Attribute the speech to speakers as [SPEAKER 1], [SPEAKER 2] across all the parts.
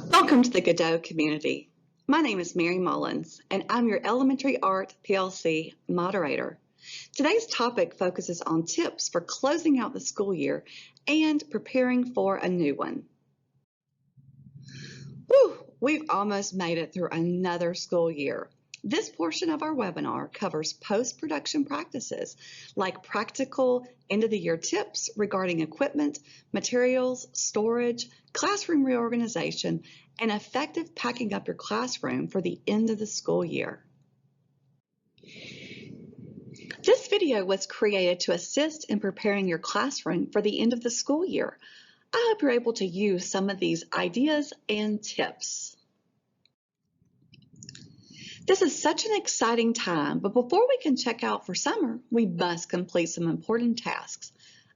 [SPEAKER 1] Welcome to the Godot community. My name is Mary Mullins, and I'm your Elementary Art PLC moderator. Today's topic focuses on tips for closing out the school year and preparing for a new one. Whew, we've almost made it through another school year. This portion of our webinar covers post-production practices like practical end-of-the-year tips regarding equipment, materials, storage, classroom reorganization, and effective packing up your classroom for the end of the school year. This video was created to assist in preparing your classroom for the end of the school year. I hope you're able to use some of these ideas and tips. This is such an exciting time, but before we can check out for summer, we must complete some important tasks.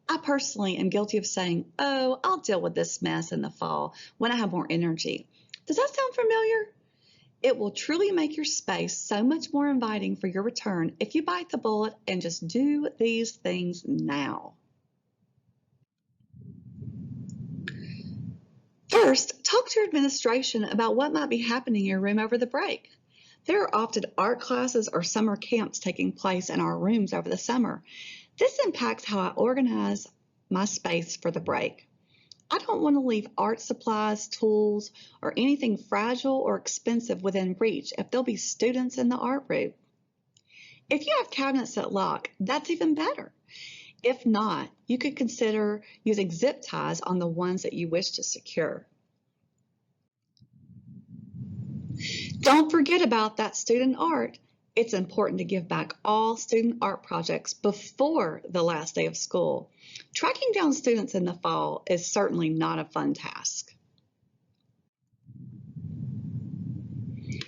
[SPEAKER 1] I personally am guilty of saying, oh, I'll deal with this mess in the fall when I have more energy. Does that sound familiar? It will truly make your space so much more inviting for your return if you bite the bullet and just do these things now. First, talk to your administration about what might be happening in your room over the break. There are often art classes or summer camps taking place in our rooms over the summer. This impacts how I organize my space for the break. I don't want to leave art supplies, tools, or anything fragile or expensive within reach if there'll be students in the art room. If you have cabinets that lock, that's even better. If not, you could consider using zip ties on the ones that you wish to secure. Don't forget about that student art. It's important to give back all student art projects before the last day of school. Tracking down students in the fall is certainly not a fun task.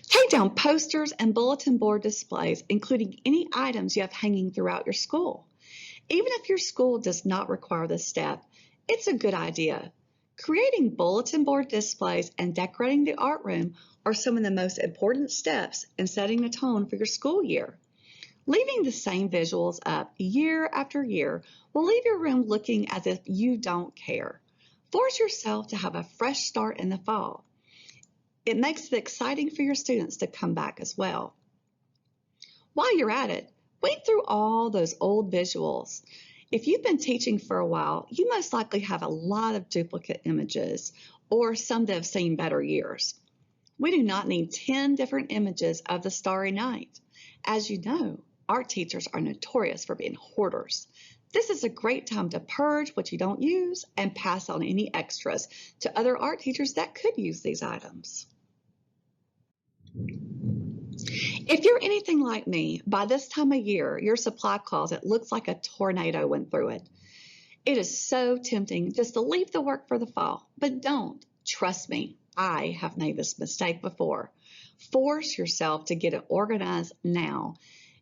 [SPEAKER 1] Take down posters and bulletin board displays, including any items you have hanging throughout your school. Even if your school does not require this step, it's a good idea. Creating bulletin board displays and decorating the art room are some of the most important steps in setting the tone for your school year. Leaving the same visuals up year after year will leave your room looking as if you don't care. Force yourself to have a fresh start in the fall. It makes it exciting for your students to come back as well. While you're at it, weed through all those old visuals. If you've been teaching for a while, you most likely have a lot of duplicate images or some that have seen better years. We do not need 10 different images of the Starry Night. As you know, art teachers are notorious for being hoarders. This is a great time to purge what you don't use and pass on any extras to other art teachers that could use these items. If you're anything like me, by this time of year, your supply closet looks like a tornado went through it. It is so tempting just to leave the work for the fall, but don't. Trust me, I have made this mistake before. Force yourself to get it organized now.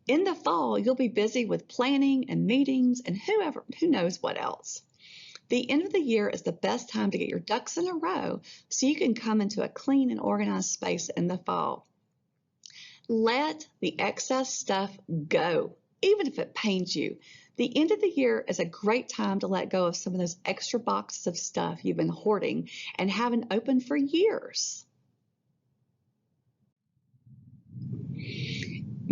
[SPEAKER 1] In the fall, you'll be busy with planning and meetings and who knows what else. The end of the year is the best time to get your ducks in a row so you can come into a clean and organized space in the fall. Let the excess stuff go, even if it pains you. The end of the year is a great time to let go of some of those extra boxes of stuff you've been hoarding and haven't opened for years.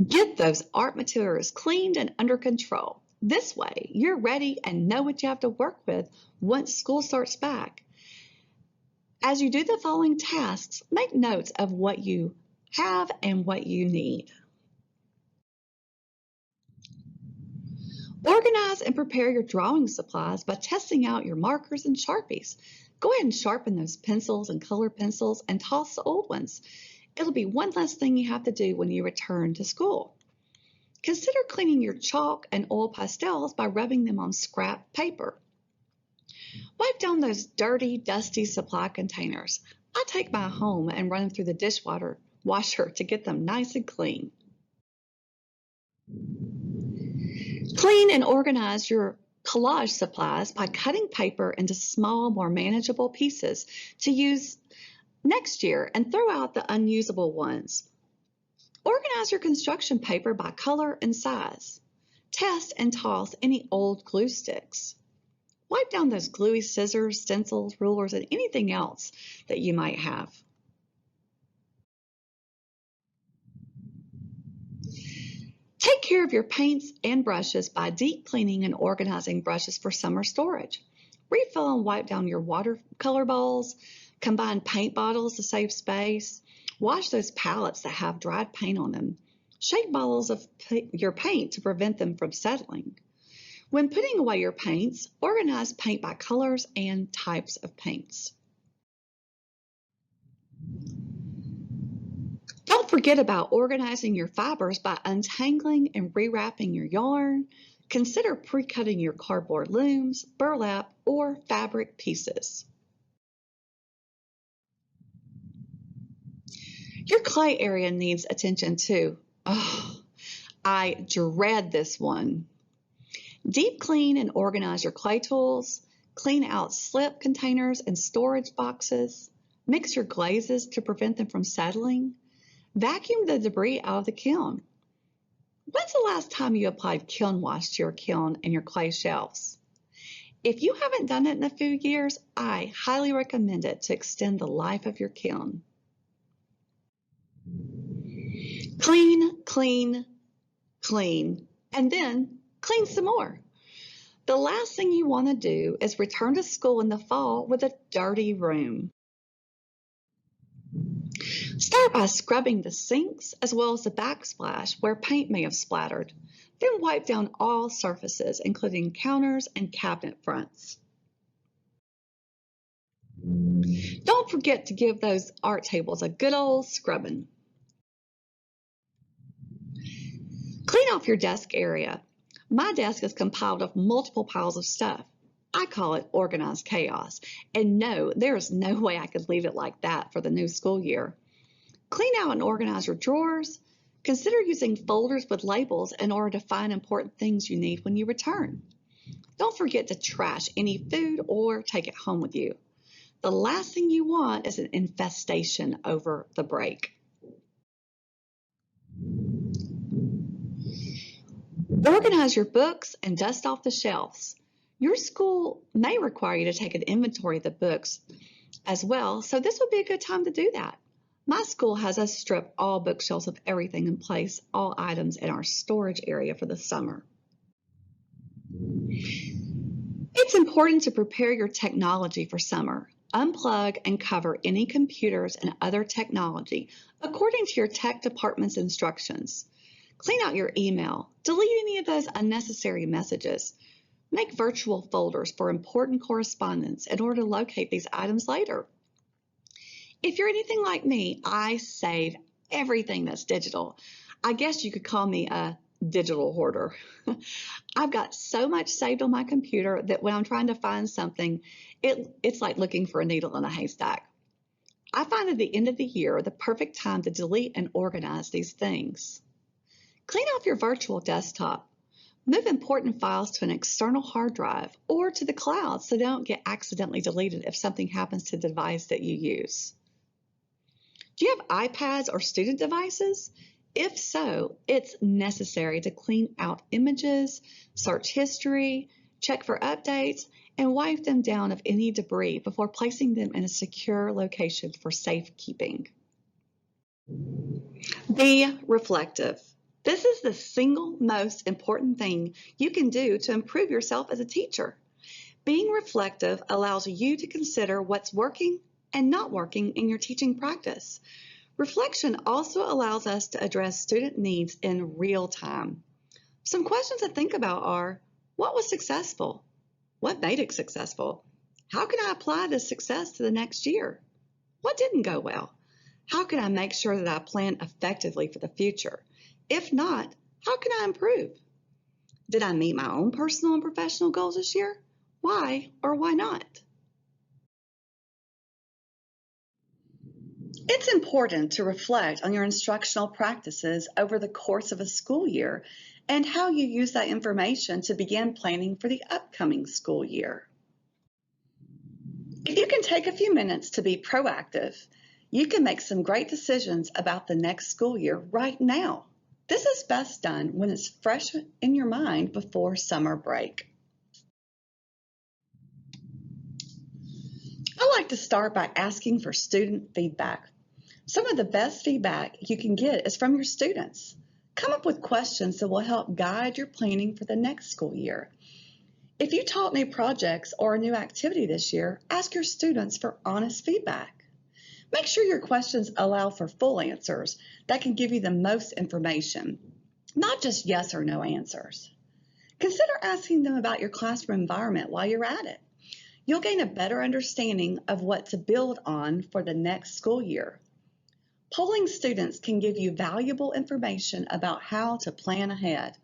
[SPEAKER 1] Get those art materials cleaned and under control. This way, you're ready and know what you have to work with once school starts back. As you do the following tasks, make notes of what you have and what you need. Organize and prepare your drawing supplies by testing out your markers and Sharpies. Go ahead and sharpen those pencils and color pencils and toss the old ones. It'll be one less thing you have to do when you return to school. Consider cleaning your chalk and oil pastels by rubbing them on scrap paper. Wipe down those dirty, dusty supply containers. I take mine home and run them through the dishwasher to get them nice and clean. Clean and organize your collage supplies by cutting paper into small, more manageable pieces to use next year and throw out the unusable ones. Organize your construction paper by color and size. Test and toss any old glue sticks. Wipe down those gluey scissors, stencils, rulers, and anything else that you might have. Take care of your paints and brushes by deep cleaning and organizing brushes for summer storage. Refill and wipe down your watercolor bowls. Combine paint bottles to save space. Wash those palettes that have dried paint on them. Shake bottles of your paint to prevent them from settling. When putting away your paints, organize paint by colors and types of paints. Don't forget about organizing your fibers by untangling and rewrapping your yarn. Consider pre-cutting your cardboard looms, burlap, or fabric pieces. Your clay area needs attention too. Oh, I dread this one. Deep clean and organize your clay tools. Clean out slip containers and storage boxes. Mix your glazes to prevent them from settling. Vacuum the debris out of the kiln. When's the last time you applied kiln wash to your kiln and your clay shelves? If you haven't done it in a few years, I highly recommend it to extend the life of your kiln. Clean, clean, clean, and then clean some more. The last thing you want to do is return to school in the fall with a dirty room. Start by scrubbing the sinks as well as the backsplash where paint may have splattered. Then wipe down all surfaces, including counters and cabinet fronts. Don't forget to give those art tables a good old scrubbing. Clean off your desk area. My desk is compiled of multiple piles of stuff. I call it organized chaos. And no, there is no way I could leave it like that for the new school year. Clean out and organize your drawers. Consider using folders with labels in order to find important things you need when you return. Don't forget to trash any food or take it home with you. The last thing you want is an infestation over the break. Organize your books and dust off the shelves. Your school may require you to take an inventory of the books as well, so this would be a good time to do that. My school has us strip all bookshelves of everything and place all items in our storage area for the summer. It's important to prepare your technology for summer. Unplug and cover any computers and other technology according to your tech department's instructions. Clean out your email. Delete any of those unnecessary messages. Make virtual folders for important correspondence in order to locate these items later. If you're anything like me, I save everything that's digital. I guess you could call me a digital hoarder. I've got so much saved on my computer that when I'm trying to find something, it's like looking for a needle in a haystack. I find at the end of the year the perfect time to delete and organize these things. Clean off your virtual desktop. Move important files to an external hard drive or to the cloud so they don't get accidentally deleted if something happens to the device that you use. Do you have iPads or student devices? If so, it's necessary to clean out images, search history, check for updates, and wipe them down of any debris before placing them in a secure location for safekeeping. Be reflective. This is the single most important thing you can do to improve yourself as a teacher. Being reflective allows you to consider what's working and not working in your teaching practice. Reflection also allows us to address student needs in real time. Some questions to think about are, what was successful? What made it successful? How can I apply this success to the next year? What didn't go well? How can I make sure that I plan effectively for the future? If not, how can I improve? Did I meet my own personal and professional goals this year? Why or why not? It's important to reflect on your instructional practices over the course of a school year and how you use that information to begin planning for the upcoming school year. If you can take a few minutes to be proactive, you can make some great decisions about the next school year right now. This is best done when it's fresh in your mind before summer break. I like to start by asking for student feedback. Some of the best feedback you can get is from your students. Come up with questions that will help guide your planning for the next school year. If you taught new projects or a new activity this year, ask your students for honest feedback. Make sure your questions allow for full answers that can give you the most information, not just yes or no answers. Consider asking them about your classroom environment while you're at it. You'll gain a better understanding of what to build on for the next school year. Polling students can give you valuable information about how to plan ahead.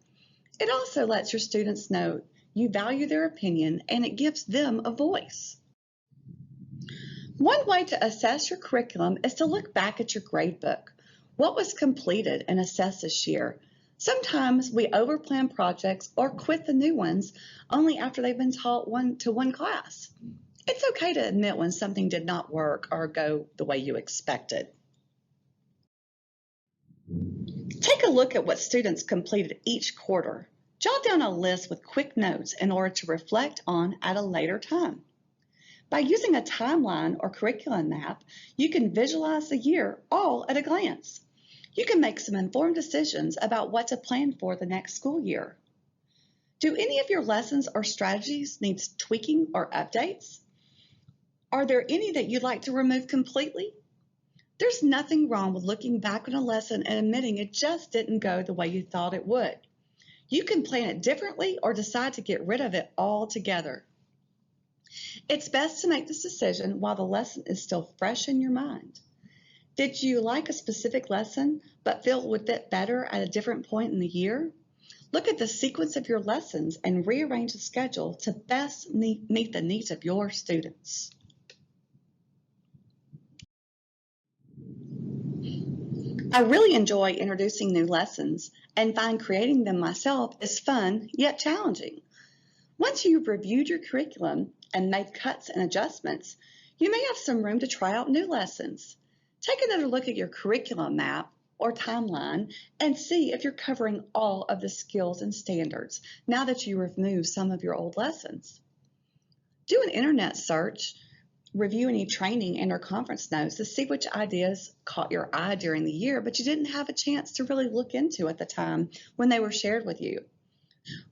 [SPEAKER 1] It also lets your students know you value their opinion and it gives them a voice. One way to assess your curriculum is to look back at your gradebook. What was completed and assessed this year? Sometimes we overplan projects or quit the new ones only after they've been taught one class. It's okay to admit when something did not work or go the way you expected. Take a look at what students completed each quarter. Jot down a list with quick notes in order to reflect on at a later time. By using a timeline or curriculum map, you can visualize the year all at a glance. You can make some informed decisions about what to plan for the next school year. Do any of your lessons or strategies need tweaking or updates? Are there any that you'd like to remove completely? There's nothing wrong with looking back on a lesson and admitting it just didn't go the way you thought it would. You can plan it differently or decide to get rid of it altogether. It's best to make this decision while the lesson is still fresh in your mind. Did you like a specific lesson but feel it would fit better at a different point in the year? Look at the sequence of your lessons and rearrange the schedule to best meet the needs of your students. I really enjoy introducing new lessons and find creating them myself is fun yet challenging. Once you've reviewed your curriculum and made cuts and adjustments, you may have some room to try out new lessons. Take another look at your curriculum map or timeline and see if you're covering all of the skills and standards now that you removed some of your old lessons. Do an internet search, review any training and or conference notes to see which ideas caught your eye during the year but you didn't have a chance to really look into at the time when they were shared with you.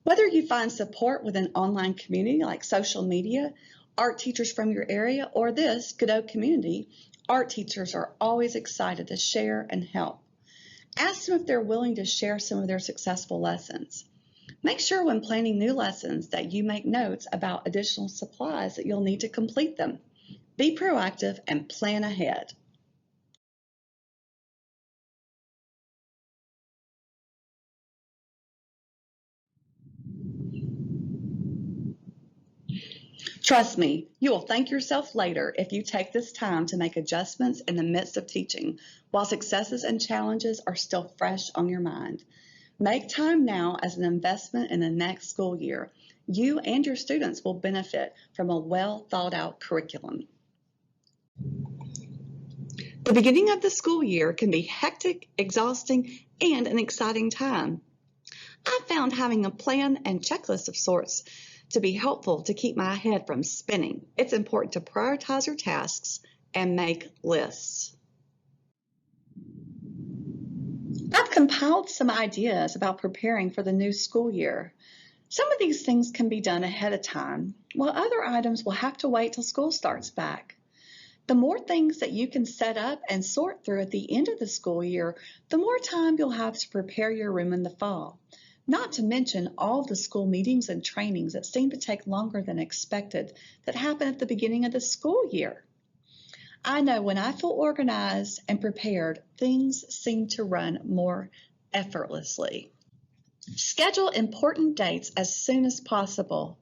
[SPEAKER 1] Whether you find support with an online community like social media, art teachers from your area, or this Godot community, art teachers are always excited to share and help. Ask them if they're willing to share some of their successful lessons. Make sure when planning new lessons that you make notes about additional supplies that you'll need to complete them. Be proactive and plan ahead. Trust me, you will thank yourself later if you take this time to make adjustments in the midst of teaching while successes and challenges are still fresh on your mind. Make time now as an investment in the next school year. You and your students will benefit from a well thought out curriculum. The beginning of the school year can be hectic, exhausting, and an exciting time. I found having a plan and checklist of sorts to be helpful to keep my head from spinning. It's important to prioritize your tasks and make lists. I've compiled some ideas about preparing for the new school year. Some of these things can be done ahead of time, while other items will have to wait till school starts back. The more things that you can set up and sort through at the end of the school year, the more time you'll have to prepare your room in the fall. Not to mention all the school meetings and trainings that seem to take longer than expected that happen at the beginning of the school year. I know when I feel organized and prepared, things seem to run more effortlessly. Schedule important dates as soon as possible.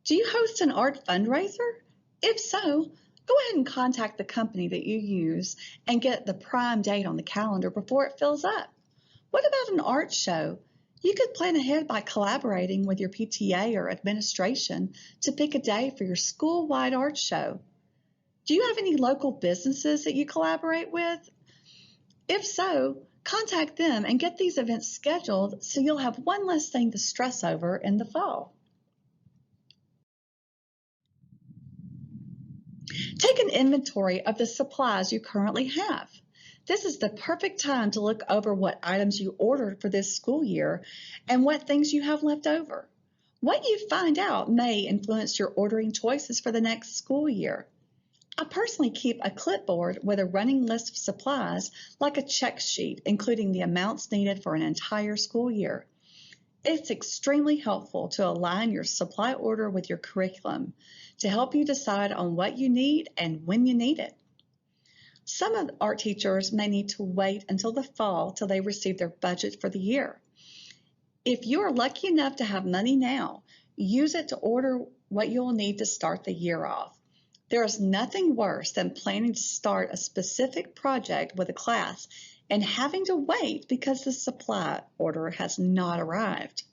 [SPEAKER 1] Do you host an art fundraiser? If so, go ahead and contact the company that you use and get the prime date on the calendar before it fills up. What about an art show? You could plan ahead by collaborating with your PTA or administration to pick a day for your school-wide art show. Do you have any local businesses that you collaborate with? If so, contact them and get these events scheduled so you'll have one less thing to stress over in the fall. Take an inventory of the supplies you currently have. This is the perfect time to look over what items you ordered for this school year and what things you have left over. What you find out may influence your ordering choices for the next school year. I personally keep a clipboard with a running list of supplies, like a check sheet, including the amounts needed for an entire school year. It's extremely helpful to align your supply order with your curriculum to help you decide on what you need and when you need it. Some of art teachers may need to wait until the fall till they receive their budget for the year. If you are lucky enough to have money now, use it to order what you will need to start the year off. There is nothing worse than planning to start a specific project with a class and having to wait because the supply order has not arrived.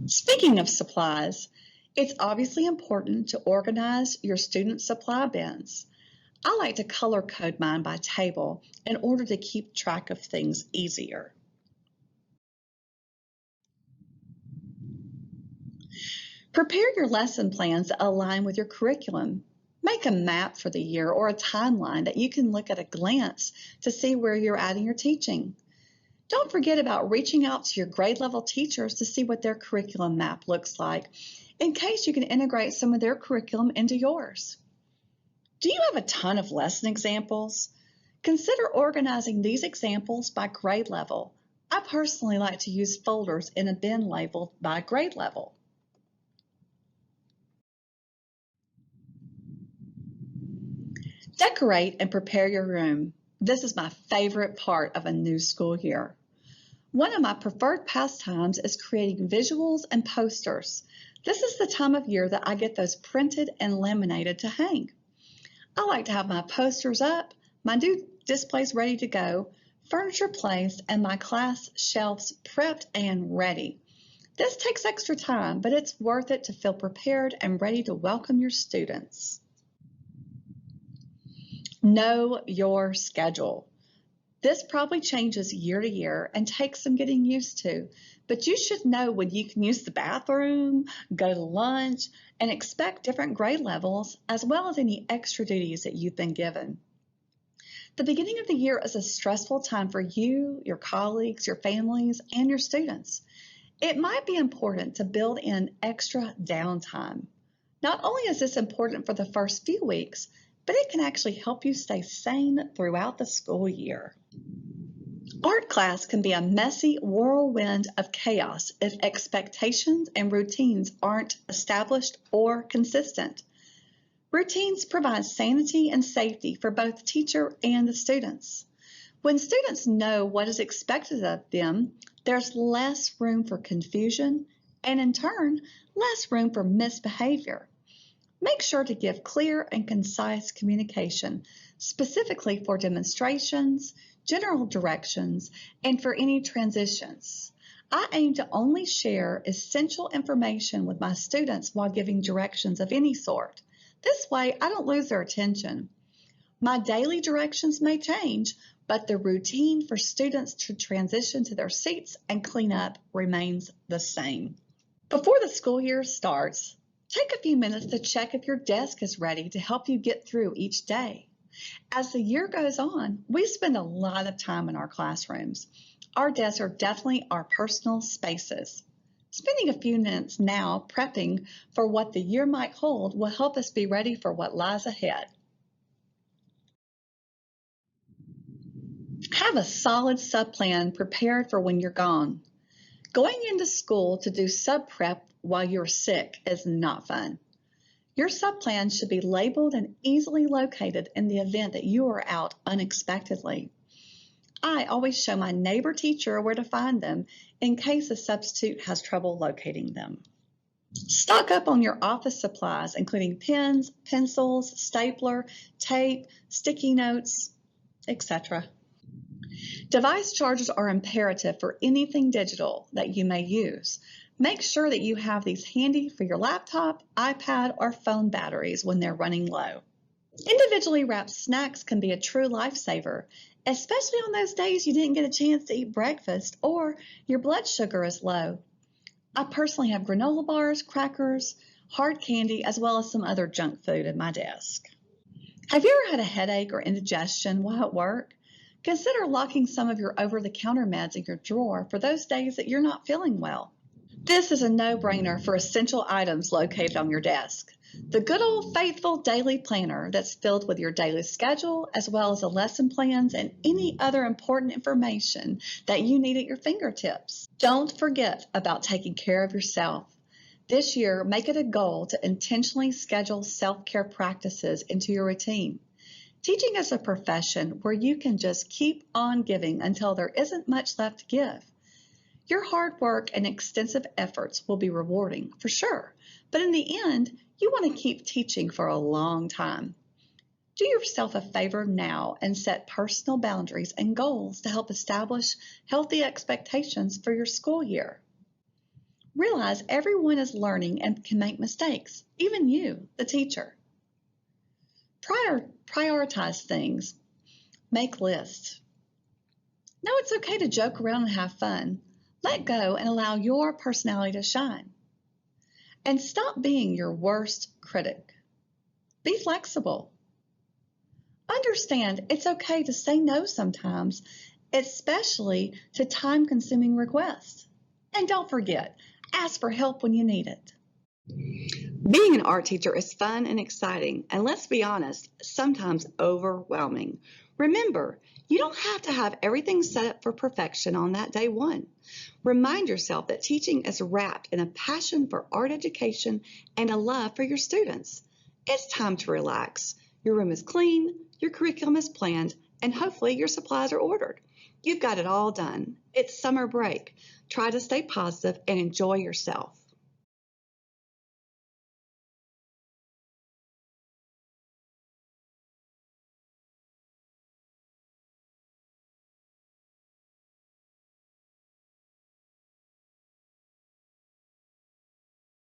[SPEAKER 1] Speaking of supplies, it's obviously important to organize your student supply bins. I like to color code mine by table in order to keep track of things easier. Prepare your lesson plans to align with your curriculum. Make a map for the year or a timeline that you can look at a glance to see where you're at in your teaching. Don't forget about reaching out to your grade level teachers to see what their curriculum map looks like, in case you can integrate some of their curriculum into yours. Do you have a ton of lesson examples? Consider organizing these examples by grade level. I personally like to use folders in a bin labeled by grade level. Decorate and prepare your room. This is my favorite part of a new school year. One of my preferred pastimes is creating visuals and posters. This is the time of year that I get those printed and laminated to hang. I like to have my posters up, my new displays ready to go, furniture placed, and my class shelves prepped and ready. This takes extra time, but it's worth it to feel prepared and ready to welcome your students. Know your schedule. This probably changes year to year and takes some getting used to, but you should know when you can use the bathroom, go to lunch, and expect different grade levels, as well as any extra duties that you've been given. The beginning of the year is a stressful time for you, your colleagues, your families, and your students. It might be important to build in extra downtime. Not only is this important for the first few weeks, but it can actually help you stay sane throughout the school year. Art class can be a messy whirlwind of chaos if expectations and routines aren't established or consistent. Routines provide sanity and safety for both the teacher and the students. When students know what is expected of them, there's less room for confusion and, in turn, less room for misbehavior. Make sure to give clear and concise communication, specifically for demonstrations, general directions, and for any transitions. I aim to only share essential information with my students while giving directions of any sort. This way, I don't lose their attention. My daily directions may change, but the routine for students to transition to their seats and clean up remains the same. Before the school year starts, take a few minutes to check if your desk is ready to help you get through each day. As the year goes on, we spend a lot of time in our classrooms. Our desks are definitely our personal spaces. Spending a few minutes now prepping for what the year might hold will help us be ready for what lies ahead. Have a solid sub-plan prepared for when you're gone. Going into school to do sub-prep while you're sick is not fun. Your sub-plan should be labeled and easily located in the event that you are out unexpectedly. I always show my neighbor teacher where to find them in case a substitute has trouble locating them. Stock up on your office supplies, including pens, pencils, stapler, tape, sticky notes, etc. Device chargers are imperative for anything digital that you may use. Make sure that you have these handy for your laptop, iPad, or phone batteries when they're running low. Individually wrapped snacks can be a true lifesaver, especially on those days you didn't get a chance to eat breakfast or your blood sugar is low. I personally have granola bars, crackers, hard candy, as well as some other junk food at my desk. Have you ever had a headache or indigestion while at work? Consider locking some of your over-the-counter meds in your drawer for those days that you're not feeling well. This is a no-brainer for essential items located on your desk. The good old faithful daily planner that's filled with your daily schedule, as well as the lesson plans and any other important information that you need at your fingertips. Don't forget about taking care of yourself. This year, make it a goal to intentionally schedule self-care practices into your routine. Teaching is a profession where you can just keep on giving until there isn't much left to give. Your hard work and extensive efforts will be rewarding, for sure, but in the end, you want to keep teaching for a long time. Do yourself a favor now and set personal boundaries and goals to help establish healthy expectations for your school year. Realize everyone is learning and can make mistakes, even you, the teacher. Prioritize things. Make lists. Know it's okay to joke around and have fun. Let go and allow your personality to shine. And stop being your worst critic. Be flexible. Understand it's okay to say no sometimes, especially to time-consuming requests. And don't forget, ask for help when you need it. Being an art teacher is fun and exciting, and let's be honest, sometimes overwhelming. Remember, you don't have to have everything set up for perfection on that day one. Remind yourself that teaching is wrapped in a passion for art education and a love for your students. It's time to relax. Your room is clean, your curriculum is planned, and hopefully your supplies are ordered. You've got it all done. It's summer break. Try to stay positive and enjoy yourself.